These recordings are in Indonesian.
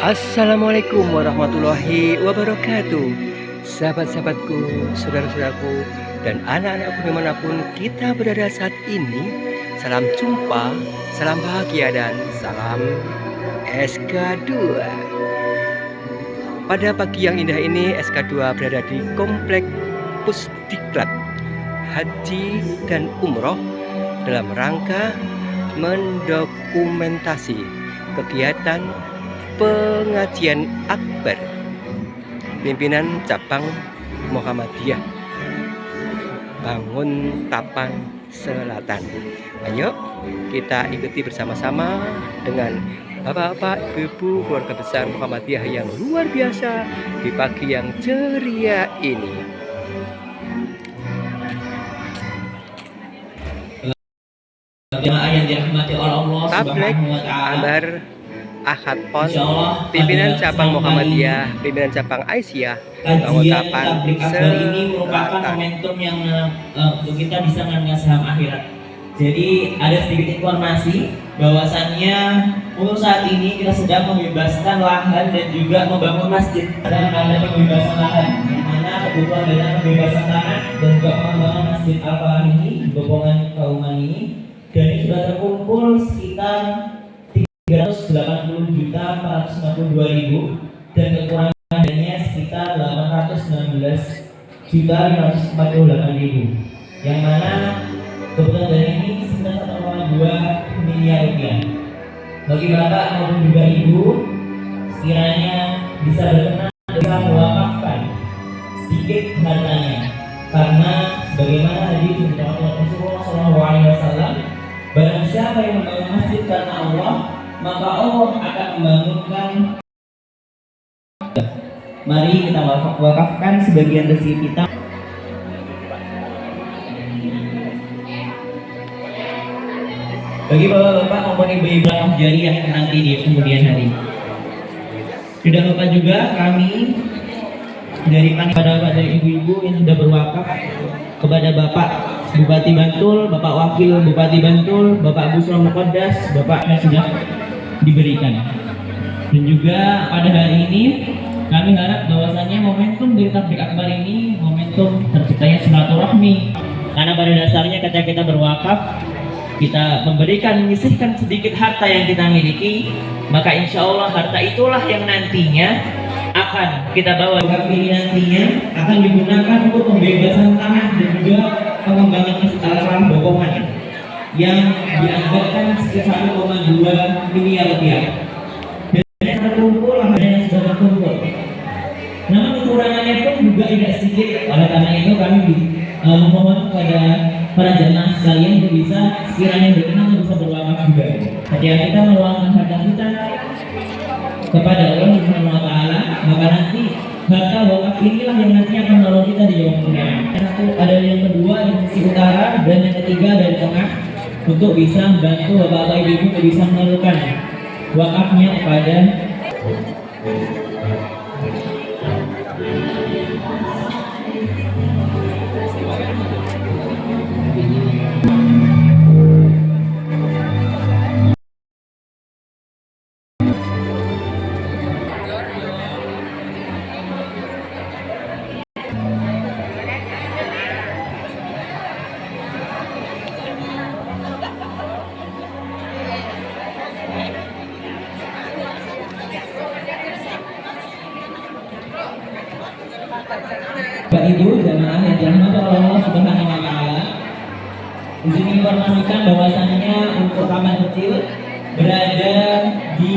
Assalamualaikum warahmatullahi wabarakatuh. Sahabat-sahabatku, saudara-saudaraku, dan anak-anakku dimanapun kita berada saat ini. Salam jumpa, salam bahagia, dan salam SK2. Pada pagi yang indah ini, SK2 berada di Komplek Pusdiklat Haji dan Umroh dalam rangka mendokumentasi kegiatan pengajian akbar pimpinan cabang Muhammadiyah Banguntapan Selatan. Ayo kita ikuti bersama-sama dengan bapak-bapak, ibu-ibu, keluarga besar Muhammadiyah yang luar biasa di pagi yang ceria ini. Jemaah yang dirahmati oleh Allah Subhanahu wa taala. Ahad Pon, pimpinan cabang Muhammadiyah, pimpinan cabang Aisyah, Banguntapan Selatan ini merupakan momentum yang untuk kita bisa mengenal saham akhirat. Jadi ada sedikit informasi bahwasannya untuk saat ini kita sedang membebaskan lahan dan juga membangun masjid. Sedang ada pembebasan lahan, yang mana kebutuhan dana pembebasan lahan dan juga pengembangan masjid Al-Falah ini, Bopongan Kauman ini, dan ini sudah terkumpul sekitar 380.452.000 dan kekurangan dananya sekitar 819.548.000, yang mana kebutuhan dana ini sekitar 1,2 miliar rupiah. Bagi bapak maupun juga ibu, sekiranya bisa berkenan bisa mewakafkan sedikit hartanya, karena sebagaimana tadi disampaikan Rasulullah SAW, barang siapa yang membangun masjid karena Allah, maka Allah akan membangunkan. Mari kita wakafkan sebagian rezeki kita bagi bapak-bapak maupun ibu-ibu jariah nanti di kemudian hari. Tidak lupa juga kami dari panitia bapak dari ibu-ibu yang sudah berwakaf kepada Bapak Bupati Bantul, Bapak Wakil Bupati Bantul, Bapak Busro Muqaddas, Bapak yang sudah diberikan. Dan juga pada hari ini kami harap bahwasanya momentum dari tablik akbar ini momentum terciptanya silaturahmi. Karena pada dasarnya ketika kita berwakaf, kita memberikan, menyisihkan sedikit harta yang kita miliki, maka insya Allah harta itulah yang nantinya akan kita bawa wakaf ini nantinya akan digunakan untuk pembebasan tanah dan juga pengembangan masjid Al-Falah Bopongan yang dianggarkan sekitar 1,2 miliar rupiah. Dan terkumpul yang sudah terkumpul. Namun kekurangannya pun juga tidak sedikit. Oleh karena itu kami memohon kepada para jemaah sekalian untuk bisa sekiranya berkenan bisa berwakaf juga. Ketika kita meluangkan harta kita kepada Allah Subhanahu wa taala, maka nanti harta wakaf inilah yang nanti akan menolong kita di yaumul qiyamah. Satu ada yang kedua di sisi utara dan yang ketiga dari tengah untuk bisa membantu bapak-bapak ibu untuk bisa menurunkan wakafnya kepada Bapak Ibu jemaah yang dirahmati oleh Allah Subhanahu wa taala. Di sini informasikan bahwasannya untuk kamar kecil berada di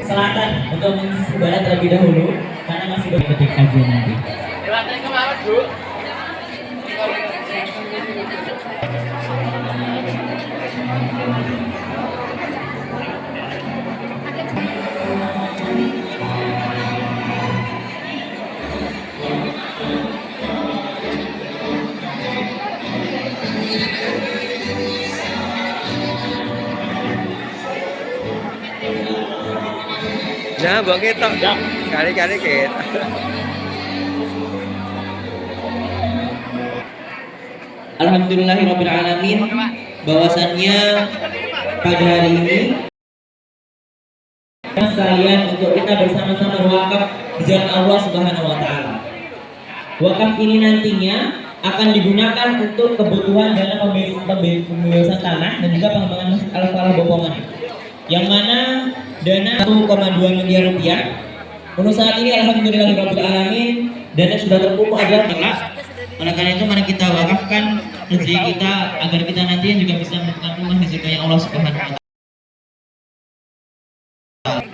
selatan untuk mengisi barat terlebih dahulu. karena masih berikut kajian nanti. Nah, mbok ketok. Kali-kali ket. Alhamdulillahirrabbilalamin, bahwasannya pada hari ini sekalian untuk kita bersama-sama berwakaf di jalan Allah Subhanahu wa taala. Wakaf ini nantinya akan digunakan untuk kebutuhan dana pembebasan tanah dan juga pengembangan Masjid Al-Falah Bopongan. Yang mana dana 1,2 miliar rupiah. Untuk saat ini alhamdulillahirrabbilalamin dana sudah terkumpul adalah telak. Oleh karena itu mari kita wakafkan rezeki kita agar kita nantinya juga bisa mendapatkan rumah di surga yang Allah Subhanahu wa taala.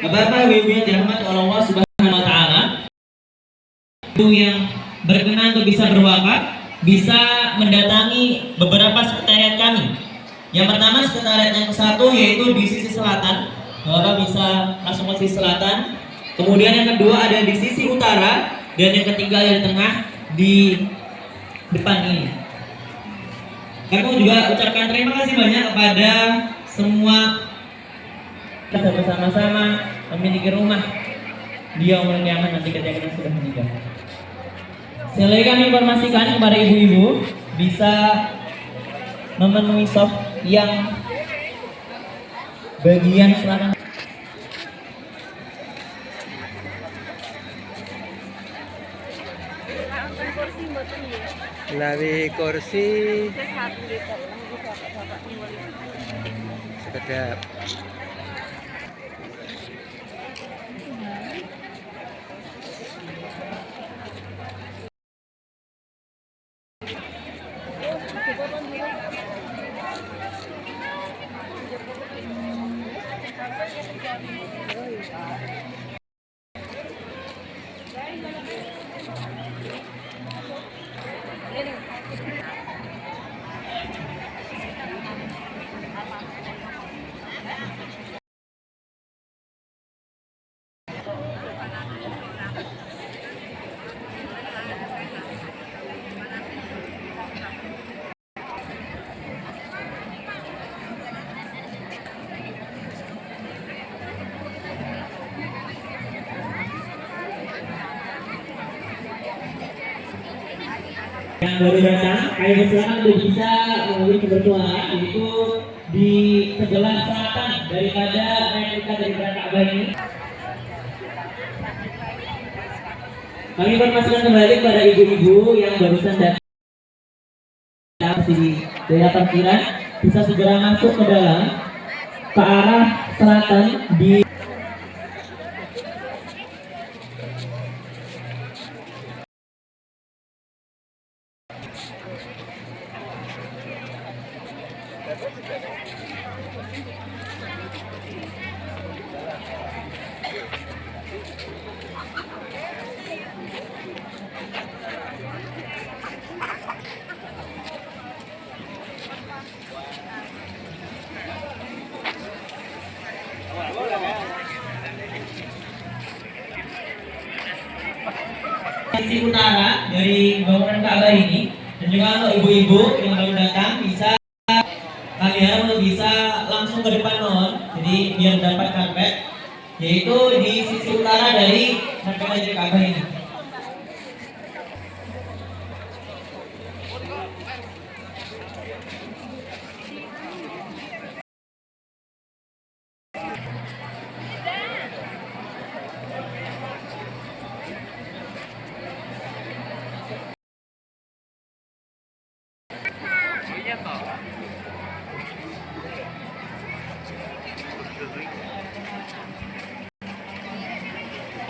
Bapak Ibu yang dirahmati oleh Allah Subhanahu wa taala, itu yang berkenan untuk bisa berwakaf bisa mendatangi beberapa sekretariat kami. Yang pertama sekretariat yang satu yaitu di sisi selatan. Bapak bisa langsung ke sisi selatan. Kemudian yang kedua ada di sisi utara dan yang ketiga ada di tengah di depan ini. Kami juga ucapkan terima kasih banyak kepada semua kita bersama-sama memiliki rumah di yaumul kiamat nanti ketika kita sudah meninggal. Sekali kami informasikan kepada ibu-ibu bisa memenuhi soft yang bagian selatan. Lawi kursi sekedap. Yang baru datang, kami persilakan untuk bisa mengambil kebertuaan yaitu di sebelah selatan daripada replika dari Ka'bah ini. Kami informasikan kembali kepada ibu-ibu yang barusan datang di daerah parkiran bisa segera masuk ke dalam ke arah selatan di sisi utara dari bangunan Ka'bah ini, dan juga untuk ibu-ibu yang baru datang bisa kalian untuk bisa langsung ke depan non, jadi biar dapat karpet, yaitu di sisi utara dari karpet Ka'bah ini.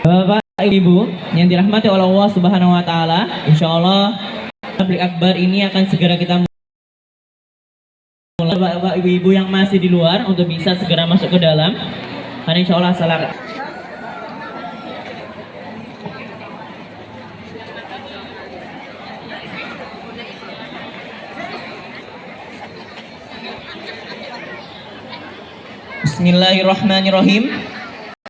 Bapak Ibu yang dirahmati oleh Allah Subhanahu wa taala, insyaallah tabligh akbar ini akan segera kita mulai. Bapak Ibu yang masih di luar untuk bisa segera masuk ke dalam. Karena insyaallah salat Bismillahirrahmanirrahim.